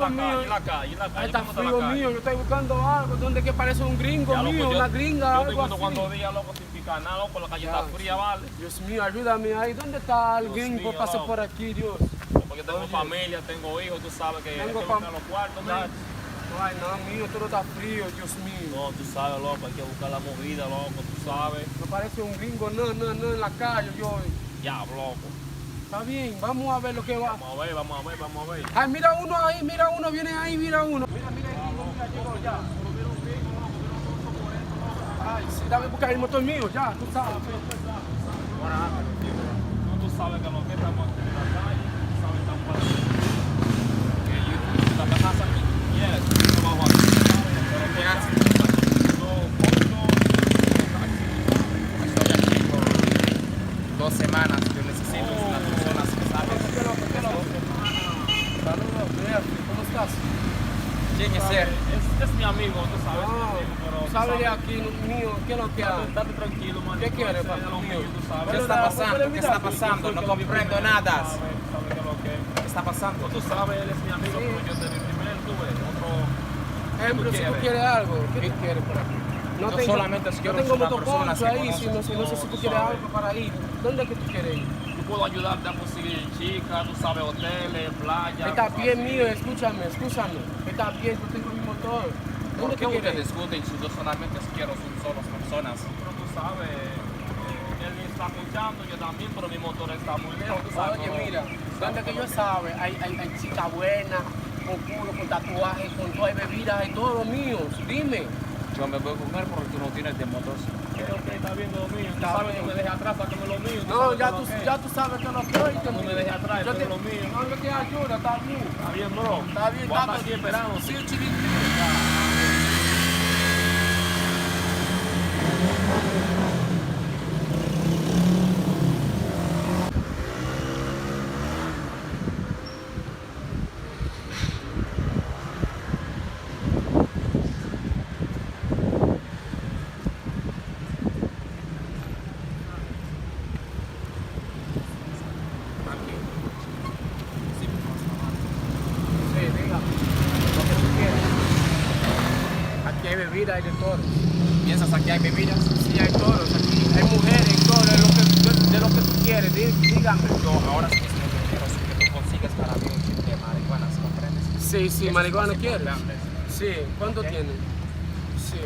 amigos míos. En la calle. Está frío mío, yo estoy buscando algo donde que parece un gringo mío, una gringa, algo así. Yo estoy cuando días, loco, sin picar nada, loco, la calle está fría, ¿vale? Dios mío, ayúdame ahí. ¿Dónde está el gringo? Pase por aquí, Dios. Porque tengo familia, tengo hijos, tú sabes que Tengo hay que buscar los cuartos, ¿no? Ay, no, mío, todo está frío, Dios mío. No, tú sabes, loco, hay que buscar la movida, loco, tú sabes. No parece un gringo, no, en la calle, yo. Ya, loco. Está bien, vamos a ver lo que va. Vamos a ver. Ay, mira uno ahí, viene ahí, mira uno. Mira, llegó ya. Ay, sí, dame buscar el motor mío, ya, tú sabes. Tú sabes que lo que estamos aquí en la calle, tú sabes, estamos la casa aquí, trabajo aquí, ¿qué haces? Estoy aquí por 2 semanas. Yo necesito unas personas que saben. Saludos, ¿cómo estás? ¿Quién es él? Es mi amigo, tú sabes. Pero ¿sabes de aquí, mío? ¿Qué es lo que hay? Date tranquilo, man. ¿Qué quieres, Ese es papi lo mío? mío, tú sabes. ¿Qué está pasando? ¿Qué está pasando? No comprendo nada. ¿Sabes qué es lo que es? ¿Qué está pasando? Tú sabes, él es mi amigo, pero yo te di primero, tú ves, otro... Ejemplo, si tú quieres algo, ¿qué tú quieres por aquí? Yo solamente quiero no tengo una persona motoconcho ahí, si no sé si tú quieres sabes. algo para ir. ¿Dónde es que tú quieres ir? Yo puedo ayudarte a conseguir chicas, tú sabes, hoteles, playas. Está cosas bien así. mío, escúchame. Está bien, yo tengo mi motor. ¿Por ¿Dónde qué tú ustedes quieres ir? discuten si yo solamente quiero son solo personas? Pero tú sabes, él está escuchando, yo también, pero mi motor está muy lejos, tú sabes. Oye, pero- mira, donde que yo sabe, hay chicas buenas, con culo, con tatuajes, con todo, hay bebidas, hay todo lo mío. Dime. Yo me voy a comer porque tú no tienes de motos. Creo que está viendo lo mío. Tú Está sabes que bien. me dejes atrás, sácame lo mío. No, sabes ya lo tú, que es. ya tú sabes que lo que oíste, No me mío. dejes atrás, Yo esto es lo mío. No, yo te ayudo, está bien. Está bien, bro. Está bien, Voy a estar aquí esperando. Sí, chilito. Sí, diga. Lo que tú quieres. Aquí hay bebida, hay de todo. ¿Piensas aquí hay bebidas? Sí, hay toros aquí. Hay mujeres, hay todo. De lo que tú quieres. Dígame. Yo ahora sí mismo yo quiero que tú consigas para mí un chip de marihuana, ¿sí comprendes? Sí, Eso es marihuana más quieres. importante. Sí, ¿cuánto Ok. tiene? Sí.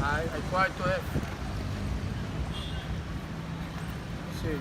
Hay cuarto, Sí.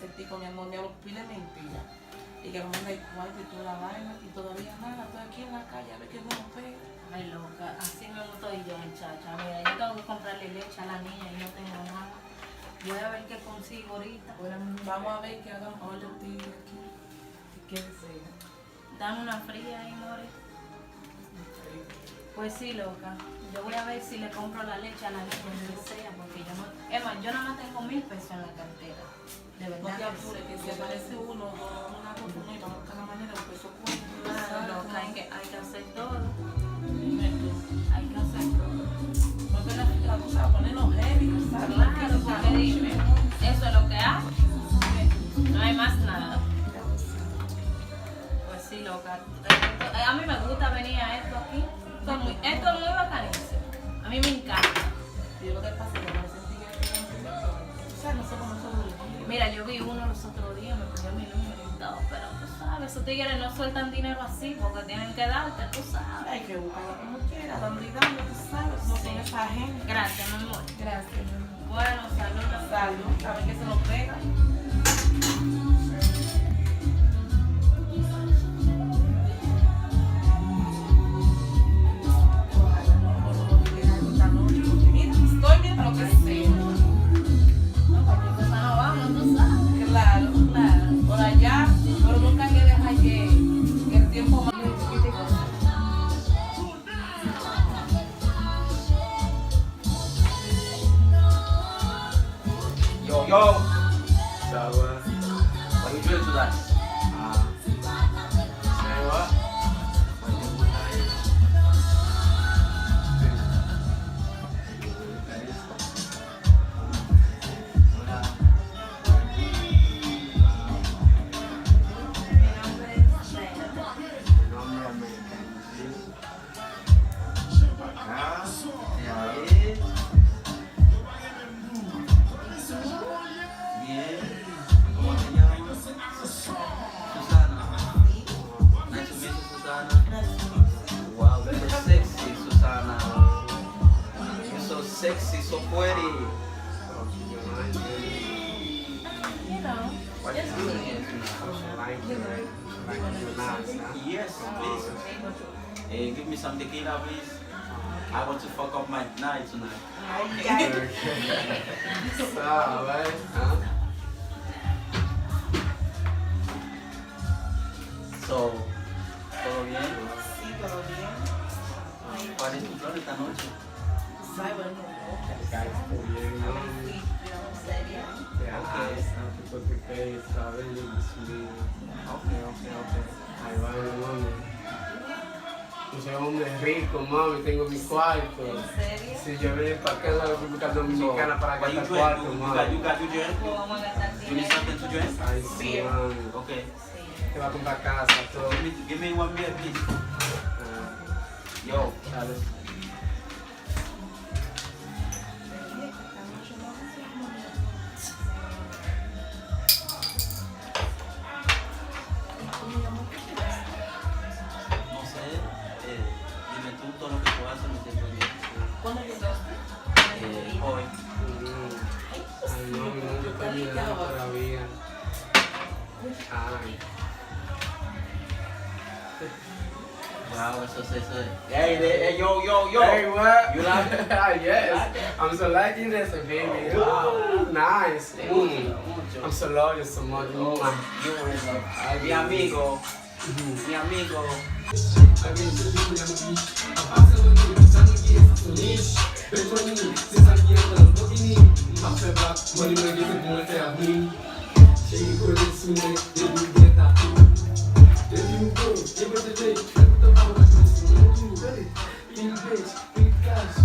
desertico, mi amor, me hablo pile mentira. Y que me manda el cuarto y toda la vaina, y todavía nada, estoy aquí en la calle a ver qué uno pega. Ay, loca, así me estoy yo, muchacha. Mira, yo tengo que comprarle leche a la niña y no tengo nada. Voy a ver qué consigo ahorita. Bueno, vamos a ver qué hagan hoy los tigres aquí. ¿Qué deseo? Dame una fría ahí, more. Pues sí, loca. Yo voy a ver si le compro la leche a la niña, que sea, porque yo no... Emma, yo nada más tengo 1000 pesos en la cartera. De No verdad te que apures, que sí. si aparece uno o una cosa, no, y vamos a buscar la manera, un peso cuento. Claro, loca, hay que hacer todo. Dime tú. Hay que hacer todo. Porque la cosa va a ponernos heavy, ¿sabes? Claro, porque dime, eso es lo que hay. No hay más nada. Pues sí, loca. A mí me gusta venir a esto aquí. Esto es muy bacanísimo. A mí me encanta. Y lo que pasa es que parecen tigres que no entienden todo. O sea, no sé cómo son los tigres. Mira, yo vi uno los otros días, me pidió mi número y todo, pero tú sabes, esos tigres no sueltan dinero así porque tienen que darte, tú sabes. Hay que buscarla como quiera, dando y dando, tú sabes, no son esa gente. Gracias, mi amor. Gracias, mi amor. Bueno, saludos. Salud, a ver qué se nos pega. Ojalá no pueda esta noche, porque mira, estoy viendo lo que sea. No, cualquier cosa no vamos, tú sabes. Claro, claro. Por allá, pero nunca hay que dejar que el tiempo más chiquitico. Yo. So, what you doing tonight? Say what? Mi nombre es Zaira. Bien. ¿Cómo te llamas? Susana. Nice to meet you, Susana. Wow, you're so sexy, Susana. You're so sexy, so pretty. You know, What are you doing here tonight? Yes, please. Give me some tequila, please. I want to fuck up my night tonight. ¿Sabes? ¿Ah? So, ¿todo bien? sí, todo bien. ¿Cuál es tu plan esta noche? ¿Sabes? Bueno, Bien, ¿no? seria. Ahí va mi mami. Yo soy hombre rico, mami, tengo mi cuarto. ¿En serio? Si yo vine para acá en la República Dominicana para What you gastar drink? cuarto, You mami. got your drink? Pues vamos a gastar You need dinero. something to drink? Ay, sí, mami. Okay. Sí. Te va a comprar casa, todo. Give me one beer, please. Ah, Yo. dale. No sé, dime tú todo lo que tú haces, me siento bien. ¿Cuándo llegaste? Hoy. Ay, mami, no, yo estoy mirando todavía. Ay. Wow, eso es. Hey, yo. Hey, what? You like it? Yes. I'm so liking this, baby. Wow. Nice. Mucho. I'm so loyal, so much. Oh, you were in love. Mi amigo.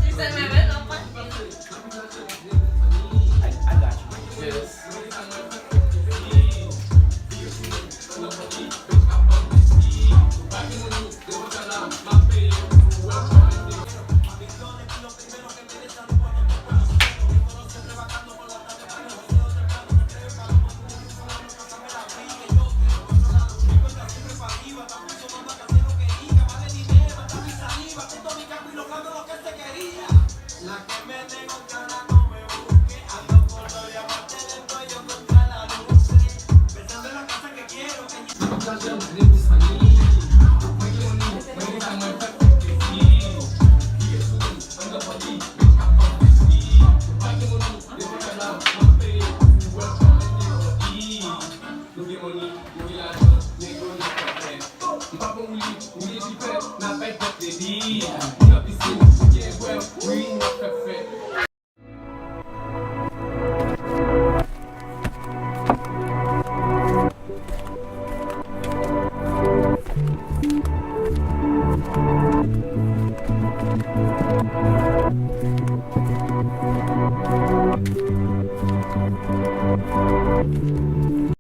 Si se me ve, no pasa. I got you. Yes. La una piscina, yeah, well, green, café.